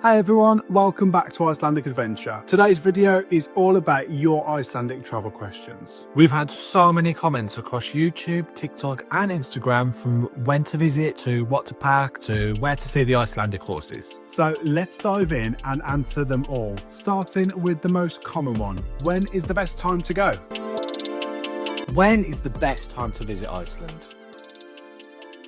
Hey everyone, welcome back to Icelandic Adventure. Today's video is all about your Icelandic travel questions. We've had so many comments across YouTube, TikTok and Instagram from when to visit to what to pack to where to see the Icelandic horses. So let's dive in and answer them all, starting with the most common one. When is the best time to go? When is the best time to visit Iceland?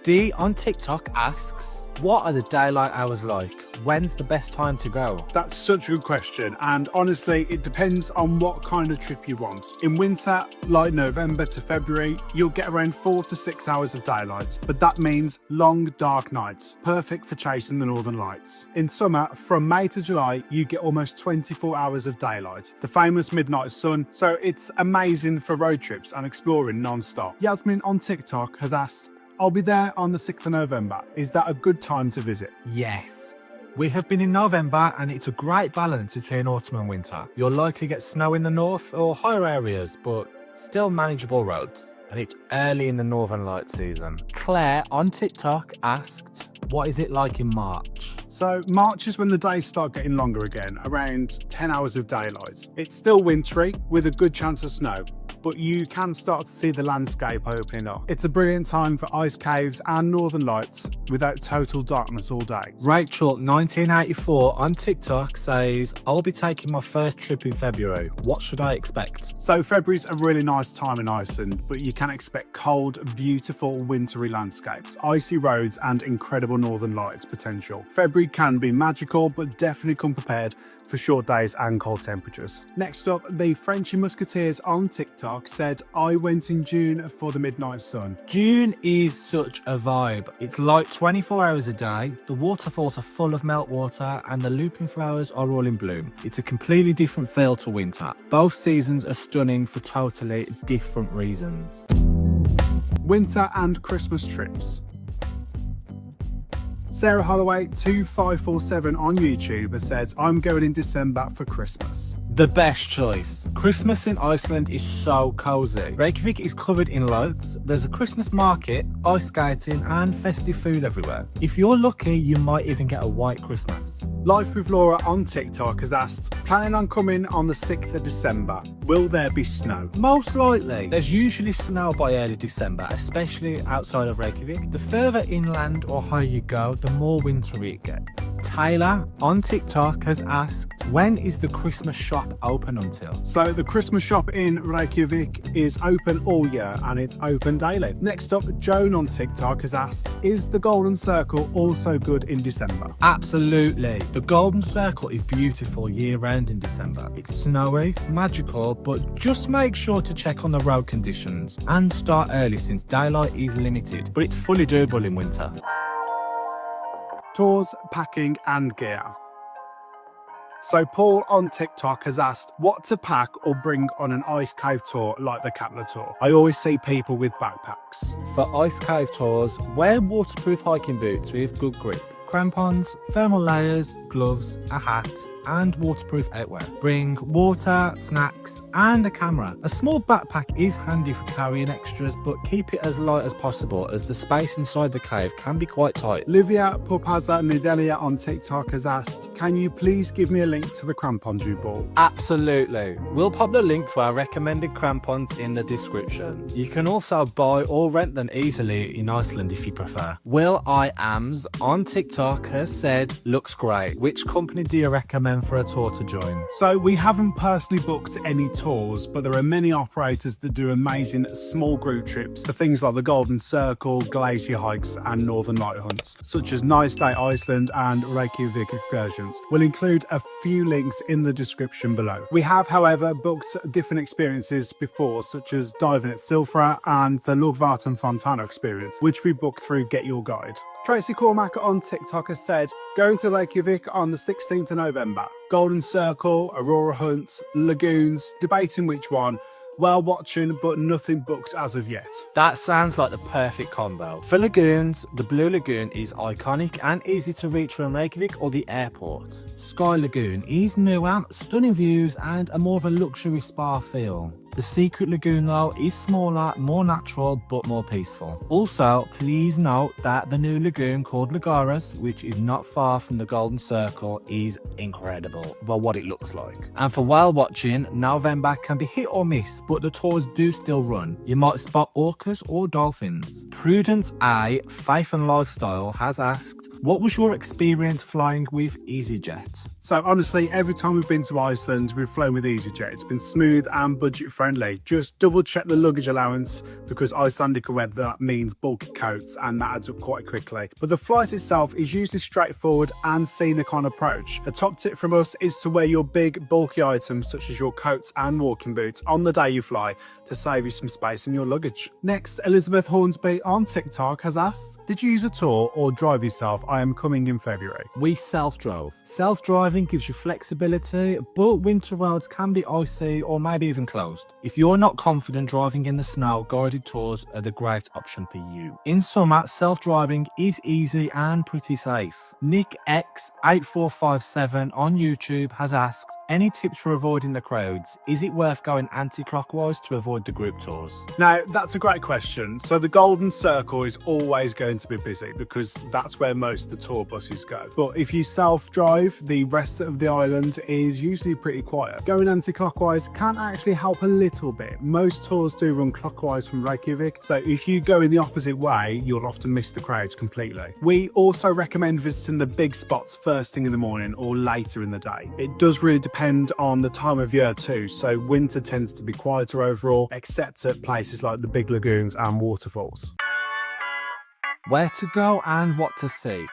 Dee on TikTok asks, what are the daylight hours like? When's the best time to go? That's such a good question, and honestly it depends on what kind of trip you want. In winter, like November to February, you'll get around 4 to 6 hours of daylight, but that means long dark nights, perfect for chasing the northern lights. In summer, from May to July, you get almost 24 hours of daylight, the famous midnight sun, so it's amazing for road trips and exploring non-stop. Yasmin on TikTok has asked, I'll be there on the 6th of November. Is that a good time to visit? Yes. We have been in November and it's a great balance between autumn and winter. You'll likely get snow in the north or higher areas, but still manageable roads. And it's early in the Northern Light season. Claire on TikTok asked, what is it like in March? So March is when the days start getting longer again, around 10 hours of daylight. It's still wintry with a good chance of snow, but you can start to see the landscape opening up. It's a brilliant time for ice caves and northern lights without total darkness all day. Rachel 1984 on TikTok says, I'll be taking my first trip in February. What should I expect? So February's a really nice time in Iceland, but you can expect cold, beautiful, wintry landscapes, icy roads and incredible northern lights potential. February can be magical, but definitely come prepared for short days and cold temperatures. Next up, the Frenchy Musketeers on TikTok said, I went in June for the midnight sun. June is such a vibe. It's light 24 hours a day, the waterfalls are full of meltwater and the looping flowers are all in bloom. It's a completely different feel to winter. Both seasons are stunning for totally different reasons. Winter and Christmas trips. Sarah Holloway 2547 on YouTube has said, I'm going in December for Christmas. The best choice. Christmas in Iceland is so cozy. Reykjavik is covered in lights, there's a Christmas market, ice skating and festive food everywhere. If you're lucky, you might even get a white Christmas. Life with Laura on TikTok has asked, planning on coming on the 6th of December. Will there be snow? Most likely. There's usually snow by early December, especially outside of Reykjavik. The further inland or higher you go, the more wintry it gets. Taylor on TikTok has asked, when is the Christmas shop open until? So the Christmas shop in Reykjavik is open all year and it's open daily. Next up, Joan on TikTok has asked, is the Golden Circle also good in December? Absolutely. The Golden Circle is beautiful year round in December. It's snowy, magical, but just make sure to check on the road conditions and start early since daylight is limited, but it's fully doable in winter. Tours, packing and gear. So Paul on TikTok has asked what to pack or bring on an ice cave tour like the Kepler tour. I always see people with backpacks. For ice cave tours, wear waterproof hiking boots with good grip, crampons, thermal layers, gloves, a hat and waterproof outwear. Bring water, snacks and a camera. A small backpack is handy for carrying extras, but keep it as light as possible as the space inside the cave can be quite tight. Livia Popaza Nidelia on TikTok has asked, can you please give me a link to the crampons you bought? Absolutely. We'll pop the link to our recommended crampons in the description. You can also buy or rent them easily in Iceland if you prefer. Will I Ams on TikTok has said, looks great. Which company do you recommend for a tour to join? So we haven't personally booked any tours, but there are many operators that do amazing small group trips for things like the Golden Circle, glacier hikes and northern light hunts, such as Nice Day Iceland and Reykjavik excursions. We'll include a few links in the description below. We have, however, booked different experiences before, such as diving at Silfra and the Lugvarten Fontana experience, which we booked through Get Your Guide. Tracy Cormack on TikTok has said, going to Reykjavik on the 16th of November. Golden Circle, Aurora Hunt, Lagoons, debating which one. Well watching, but nothing booked as of yet. That sounds like the perfect combo. For lagoons, the Blue Lagoon is iconic and easy to reach from Reykjavik or the airport. Sky Lagoon is nuanced, stunning views and a more of a luxury spa feel. The secret lagoon though is smaller, more natural, but more peaceful. Also, please note that the new lagoon called Lagares, which is not far from the Golden Circle, is incredible. Well, what it looks like. And for whale watching, November can be hit or miss, but the tours do still run. You might spot orcas or dolphins. Prudence A, Faith and Lifestyle, has asked, what was your experience flying with EasyJet? So honestly, every time we've been to Iceland, we've flown with EasyJet. It's been smooth and budget friendly. Just double check the luggage allowance because Icelandic weather means bulky coats and that adds up quite quickly. But the flight itself is usually straightforward and scenic on approach. A top tip from us is to wear your big bulky items such as your coats and walking boots on the day you fly to save you some space in your luggage. Next, Elizabeth Hornsby on TikTok has asked, did you use a tour or drive yourself? I am coming in February. We self-drove. Self-driving gives you flexibility, but winter roads can be icy or maybe even closed. If you're not confident driving in the snow, guided tours are the great option for you. In summer, self-driving is easy and pretty safe. Nick X8457 on YouTube has asked, any tips for avoiding the crowds? Is it worth going anti-clockwise to avoid the group tours? Now, that's a great question. So the Golden Circle is always going to be busy because that's where most of the tour buses go. But if you self-drive, the rest of the island is usually pretty quiet. Going anti-clockwise can actually help a little bit. Most tours do run clockwise from Reykjavik, so if you go in the opposite way, you'll often miss the crowds completely. We also recommend visiting the big spots first thing in the morning or later in the day. It does really depend on the time of year too, so winter tends to be quieter overall, except at places like the big lagoons and waterfalls. Where to go and what to see?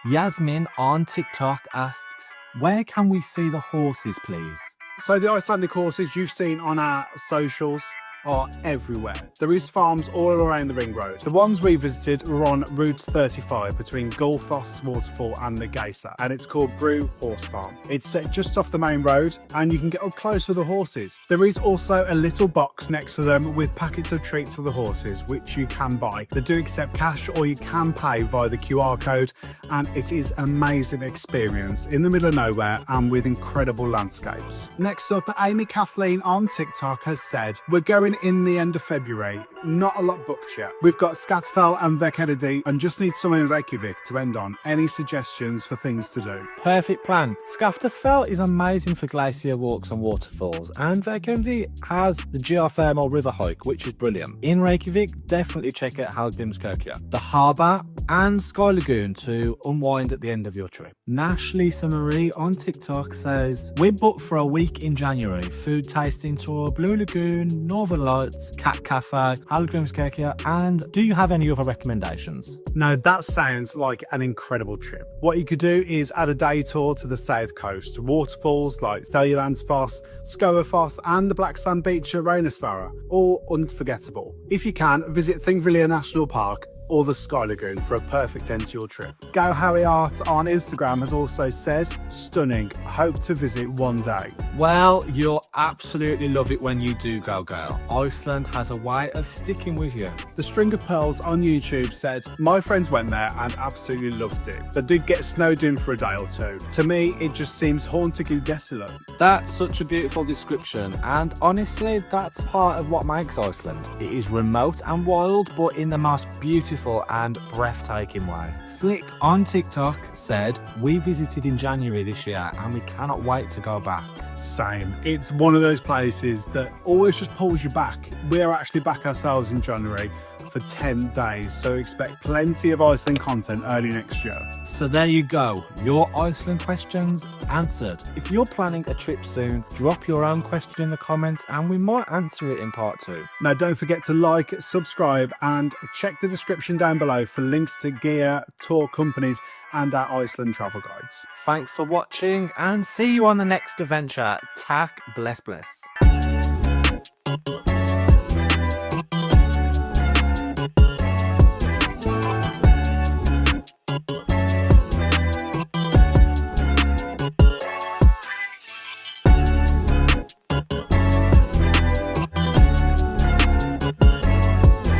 Yasmin on TikTok asks, where can we see the horses, please? So the Icelandic horses you've seen on our socials are everywhere. There is farms all around the ring road. The ones we visited were on Route 35 between Gullfoss Waterfall and the Geysir, and it's called Brew Horse Farm. It's set just off the main road and you can get up close with the horses. There is also a little box next to them with packets of treats for the horses, which you can buy. They do accept cash or you can pay via the QR code, and it is an amazing experience in the middle of nowhere and with incredible landscapes. Next up, Amy Kathleen on TikTok has said, we're going in the end of February. Not a lot booked yet. We've got Skatfell and Vekheredi and just need someone in Reykjavik to end on. Any suggestions for things to do? Perfect plan. Skaftafell is amazing for glacier walks and waterfalls, and Vekheredi has the geothermal river hike, which is brilliant. In Reykjavik, definitely check out Hallgrímskirkja, the harbour and Sky Lagoon to unwind at the end of your trip. Nash Lisa Marie on TikTok says, we're booked for a week in January. Food tasting tour, Blue Lagoon, Northern Lights, Cat Cafe, Hallgrímskirkja, and do you have any other recommendations? No, that sounds like an incredible trip. What you could do is add a day tour to the south coast. Waterfalls like Seljalandsfoss, Skógafoss and the black sand beach at Reynisfjara, all unforgettable. If you can, visit Thingvellir National Park or the Sky Lagoon for a perfect end to your trip. Go Harry Art on Instagram has also said, stunning, hope to visit one day. Well, you'll absolutely love it when you do go, girl. Iceland has a way of sticking with you. The String of Pearls on YouTube said, my friends went there and absolutely loved it. They did get snowed in for a day or two. To me, it just seems hauntingly desolate. That's such a beautiful description, and honestly, that's part of what makes Iceland. It is remote and wild, but in the most beautiful and breathtaking way. Flick on TikTok said, we visited in January this year and we cannot wait to go back. Same. It's one of those places that always just pulls you back. We're actually back ourselves in January for 10 days, so expect plenty of Iceland content early next year. So there you go, your Iceland questions answered. If you're planning a trip soon, drop your own question in the comments and we might answer it in part 2. Now don't forget to like, subscribe and check the description down below for links to gear, tour companies and our Iceland travel guides. Thanks for watching and see you on the next adventure. Tak bless bless.